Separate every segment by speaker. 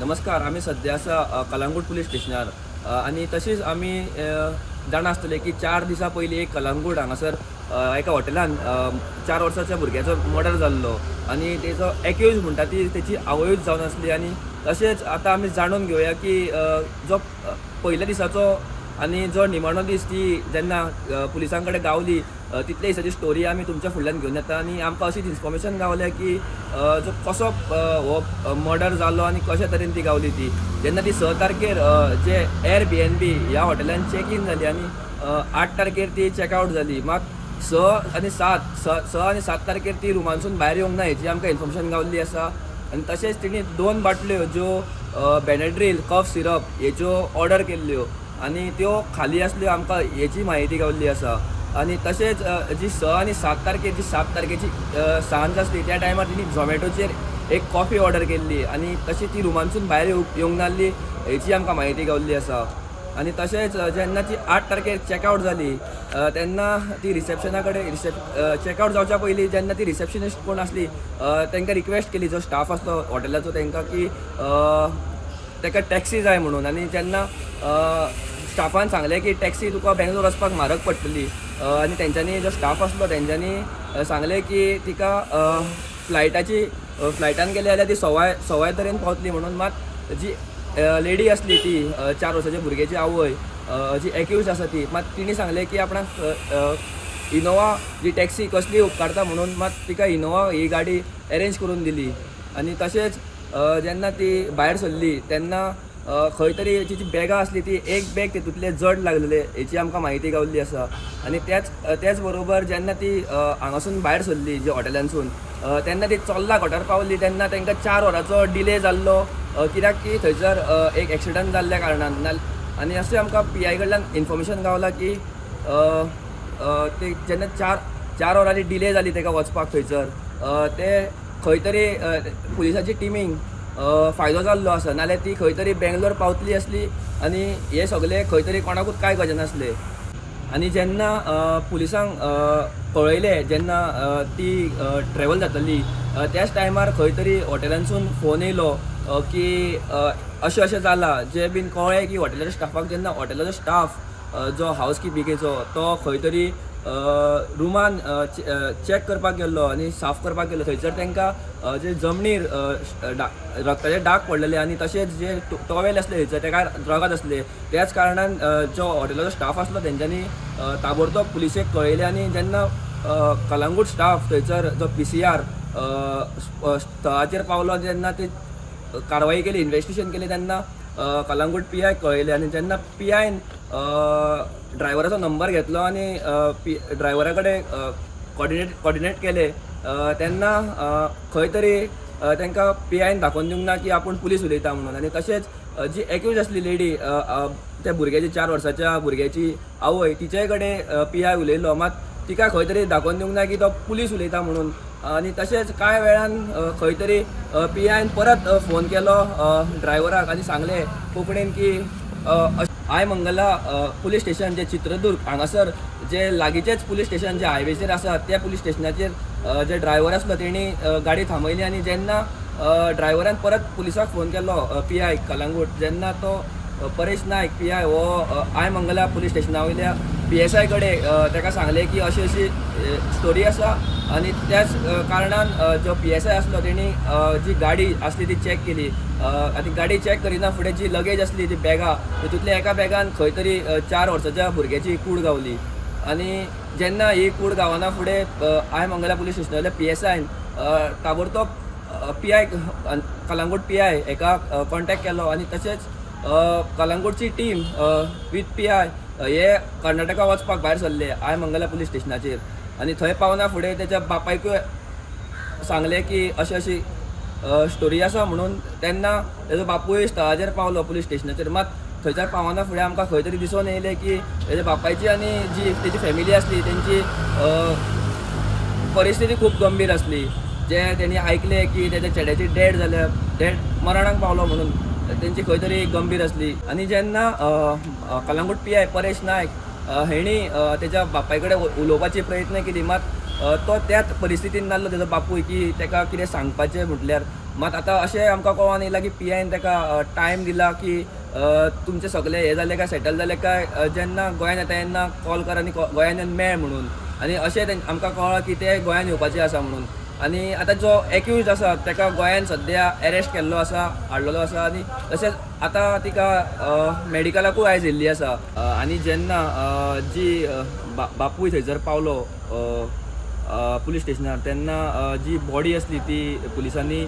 Speaker 1: नमस्कार. आम्ही सध्या कलंगूट पुलीस स्टेशनार आणि तशीच आम्ही जाणा आसतले की 4 दिसां पयलीं एक कलंगूट हांगासर एका हॉटेलान 4 वर्साच्या भुरग्याचो मर्डर जाल्लो आणि तेजो एक्यूज म्हणटा ती तेची आवयूच जावन आसली. आणि तशेंच आतां आमी जाणून घेवया की जो पयल्या दिसाचो आणि जो निमाणो दीस ती जेन्ना पुलिसां कडेन गावली तितले दिसाची स्टोरी आमी तुमच्या फुडल्यान घेवन येता. आणि आमकां अशीच इन्फॉर्मेशन गावल्या की जो कसो हो मर्डर जालो आणि कशा तरेन ती गावली. ती जेन्ना ती 6 तारखेर जे Airbnb ह्या हॉटेलान चॅक इन जाली आणि 8 तारखेर ती चॅकआउट जाली. मात 6 आणि 7 तारखेर ती रुमानसून भायर येवंक ना हेची आमकां इन्फॉर्मेशन गावल्ली आसा. आणि तशेंच तिणी 2 बाटल्यो ज्यो बेनेड्रील कफ सिरप हेच्यो ऑर्डर केल्ल्यो आणि त्यो खाली आसल्यो आमकां हेची म्हायती गावल्ली आसा. आणि तशेंच जी 6 आणि 7 तारखेची सांज आसली त्या टायमार तिणी झोमॅटोचेर एक कॉफी ऑर्डर केल्ली आणि तशी ती रुमानसून भायर येवंक नासली हेची आमकां म्हायती गावल्ली आसा. आणि तशेंच जेन्ना ती 8 तारखेर चॅकआउट जाली तेन्ना ती रिसेप्शना कडेन चॅकआउट जावच्या पयलीं जेन्ना ती रिसेप्शनिस्ट कोण आसली तांकां रिक्वेस्ट केली जो स्टाफ आसलो हॉटेलाचो तांकां की ताका टॅक्सी जाय म्हणून. आणि जेन्ना स्टाफान सांगलें की टॅक्सी तुका बेंगलोर वचपाक म्हारग पडटली आणि तेंच्यांनी जो स्टाफ आसलो तेंच्यांनी सांगलें की तिका फ्लायटान गेले जाल्यार ती सवाय तरेन पावतली म्हणून. मात जी लेडी आसली ती 4 वर्साच्या भुरग्याची आवय जी एक्यूज आसा ती मात तिणी सांगलें की आपणाक इनोवा जी टॅक्सी कसली उपकारता म्हणून मात तिका इनोवा ही गाडी अरेंज करून दिली. आणि तशेंच जेन्ना ती भायर सरली तेन्ना खंय तरी जी बॅगां आसली ती एक बॅग तितूंतले जड लागलेले हेची आमकां म्हायती गावल्ली आसा. आणि त्याच बरोबर जेन्ना ती हांगासून भायर सरली जे हॉटेलांसून तेन्ना ती चोल्ला घोटार पावली तेन्ना तांकां 4 वरांचो डिले जाल्लो कित्याक की थंयसर एक एक्सिडंट जाल्ल्या कारणान. आणि अशें आमकां PI कडल्यान इन्फॉर्मेशन गावला की ते जेन्ना 4 वरांनी डिले जाली ताका वचपाक थंयसर ते खंय तरी पुलिसाची टिमींक फायदो जाल्लो आसा नाल्यार ती खंय तरी बेंगलोर पावतली आसली आणि हे सगळे खंय तरी कोणाकूच कांय कळनासलें. आणि जेन्ना पुलिसांक कळयलें जेन्ना ती ट्रॅवल जातली त्याच टायमार खंय तरी हॉटेलांसून फोन येयलो की अशें जालां. जे बीन कळ्ळें की हॉटेलाच्या स्टाफाक जेन्ना हॉटेलाचो स्टाफ जो हावजकीपिंगेचो तो खंय तरी रुमान चॅक करपाक गेल्लो आणि साफ करपाक गेल्लो थंयसर तांकां जे जमनीर रक्ताचे डाग पडलेले आणि तशेंच जे टॉवेल आसले थंयसर तेका रगत आसले. त्याच कारणान जो हॉटेलाचो स्टाफ आसलो तेंच्यांनी ताबडतोब पुलिसेक कळयलें. आणि जेन्ना कलंगूट स्टाफ थंयसर जो PCR स्थळाचेर पावलो जेन्ना ते कारवाई केली इन्व्हेस्टिगेशन केली तेन्ना कलंगूट PI कळयलें. आणि जेन्ना PIन ड्रायव्हराचो नंबर घेतलो आणि ड्रायव्हरा कडेन कॉर्डिनेट केले तेन्ना खंय तरी तांकां PIन दाखोवन दिवंक ना की आपूण पुलीस उलयता म्हणून. आणि तशेंच जी एक्यूज आसली लेडी त्या भुरग्याची 4 वर्साच्या भुरग्याची आवय तिचे कडेन PI उलयलो मात तिका खंय तरी दाखोवन दिवंक ना की तो पुलीस उलयता म्हणून. आणि तशेंच कांय वेळान खंय तरी PIन परत फोन केलो ड्रायव्हराक आणि सांगलें कोंकणीन की आयमंगला पुलीस स्टेशन जे चित्रदुर्ग हांगासर जे लागींचेच पुलीस स्टेशन जे हायवेचेर आसा त्या पुलीस स्टेशनाचेर जे ड्रायव्हर आसलो तेणी गाडी थांबयली. आणि जेन्ना ड्रायव्हरान परत पुलिसाक फोन केलो PI कलंगूट जेन्ना तो परेश नायक PI हो आयमंगला पुलीस स्टेशना वयल्या PSI कडेन ताका सांगलें की अशी स्टोरी आसा. आणि त्याच कारणान जो PSI आसलो तेणी जी गाडी आसली ती चॅक केली. आनी गाडी चॅक करिना फुडें जी लगेज आसली ती बॅगां तितूंतल्या एका बॅगान खंय तरी 4 वर्साच्या भुरग्याची कूड गावली. आणि जेन्ना ही कूड गावना फुडें आयमंगला पुलीस स्टेशनाच्या PSIन ताबडतोब PI कलंगूट PI हेका कॉन्टॅक्ट केलो. आणि तशेंच कलंगूटची टीम विथ PI हे कर्नाटका वचपाक भायर सरले आयमंगला पुलीस स्टेशनाचेर. आणि थंय पावना फुडें तेच्या बापायकूय सांगलें की अशी स्टोरी आसा म्हणून. तेन्ना तेजो बापूय स्थळाचेर पावलो पुलीस स्टेशनाचेर मात थंयसर पावना फुडें आमकां खंय तरी दिसून येयलें की तेज्या बापायची आनी जी तेजी फॅमिली आसली तेंची परिस्थिती खूब गंभीर आसली. जे तेणी आयकलें की तेज्या चेड्याची डेड मरणाक पावलो म्हणून तेंची खंय तरी गंभीर आसली. आणि जेन्ना कलंगूट PI परेश नायक हेणी तेज्या बापाय कडेन उलोवपाची प्रयत्न केली मात तो त्याच परिस्थितीन नासलो तेजो बापूय की ताका कितें सांगपाचें म्हटल्यार मात आतां अशें आमकां कळोन येयलां की PIन ताका टायम दिला की तुमचे सगळे हे जाले काय सेटल जाले काय जेन्ना गोंयान येता तेन्ना कॉल कर आनी गोंयान येवन मेळ म्हणून आनी अशें आमकां कळ्ळां की ते गोंयान येवपाचे आसा म्हणून आनी आतां जो एक्यूज आसा ताका गोंयान सद्या अरेस्ट केल्लो आसा हाडलेलो आसा आनी तशेंच आतां तिका मेडिकलाकूय आयज येयल्ली आसा आनी जेन्ना जी बापूय थंयसर पावलो पुलीस स्टेशनार तेन्ना जी बॉडी असली ती पुलिसांनी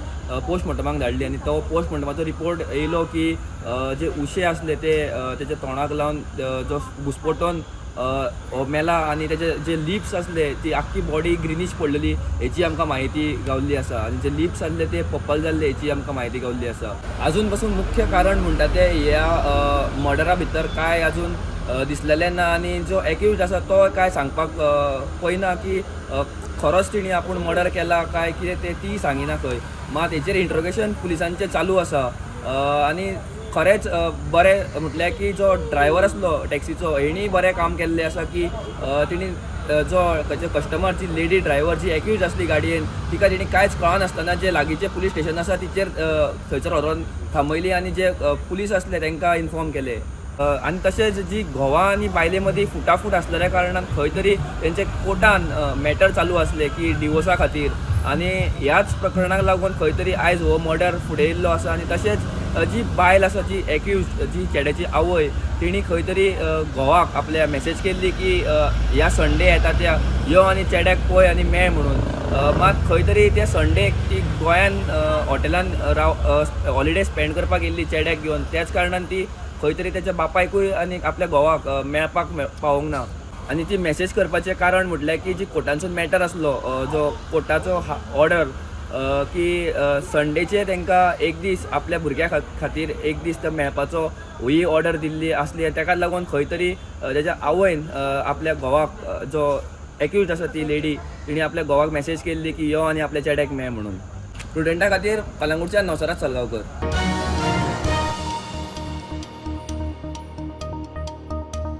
Speaker 1: पोस्टमॉर्टमाक धाडली आनी तो पोस्टमॉर्टमाचो रिपोर्ट येयलो की जे उशे आसले ते तेच्या तोंडाक लावन जो घुस्पोटून मेला आनी तेजे जे लिप्स असले ती आख्खी बॉडी ग्रीनिश पडलेली हेची आमकां म्हायती गावल्ली आसा आनी जे लिप्स आसले ते पर्पल जाल्ले हेची आमकां म्हायती गावल्ली आसा. अजून पासून मुख्य कारण म्हणटा ते ह्या मर्डरा भितर काय अजून दिसलेलें ना आनी जो एक्यूज आसा तो काय सांगपाक पळयना की खरोच तिणी आपूण मर्डर केला काय कितें ते ती सांगिना खंय. मात हेचेर इंट्रोगेशन पुलिसांचें चालू आसा आनी खरेंच बरें म्हटल्यार की जो ड्रायव्हर आसलो टॅक्सीचो हेणी बरें काम केल्लें आसा की तिणी जो कस्टमर जी लेडी ड्रायव्हर जी एक्यूज आसली गाडयेन तिका तिणी कांयच कळनासतना जे लागींचे पुलीस स्टेशन आसा तिचेर थंयसर व्हरोन थांबयली आनी जे पुलीस आसले तांकां इन्फॉर्म केलें. आनी तशेंच जी घोवा आनी बायले मदीं फुटाफूट आसलेल्या कारणान खंय तरी तेंचे कोर्टान मॅटर चालू आसले की डिवोर्सा खातीर आनी ह्याच प्रकरणाक लागून खंय तरी आयज हो मर्डर फुडें येयल्लो आसा. आनी तशेंच जी बायल आसा जी एक्यूज जी चेड्याची आवय तिणी खंय तरी घोवाक आपल्या मेसेज केल्ली की ह्या संडे येता त्या यो आनी चेड्याक पळय आनी मेळ म्हणून. मात खंय तरी त्या संडेक ती गोंयान हॉटेलान हॉलिडे स्पेंड करपाक येयल्ली चेड्याक घेवन त्याच कारणान ती खंय तरी तेच्या बापायकूय आनी आपल्या घोवाक मेळपाक पावोंक ना. आनी ती मेसेज करपाचें कारण म्हटल्यार की जी कोर्टाचो मॅटर आसलो जो कोर्टाचो ऑर्डर की संडेचे तांकां एक दीस आपल्या भुरग्या खातीर एक दीस तो मेळपाचो ही ऑर्डर दिल्ली आसली आनी ताका लागून खंय तरी तेच्या आवयन आपल्या घोवाक जो एक्यूज आसा ती लेडी तिणी आपल्या घोवाक मेसेज केल्ली की यो आनी आपल्या चेड्याक मेळ म्हणून. स्टुडंटा खातीर कलंगूटच्यान नवसराज सालगांवकर.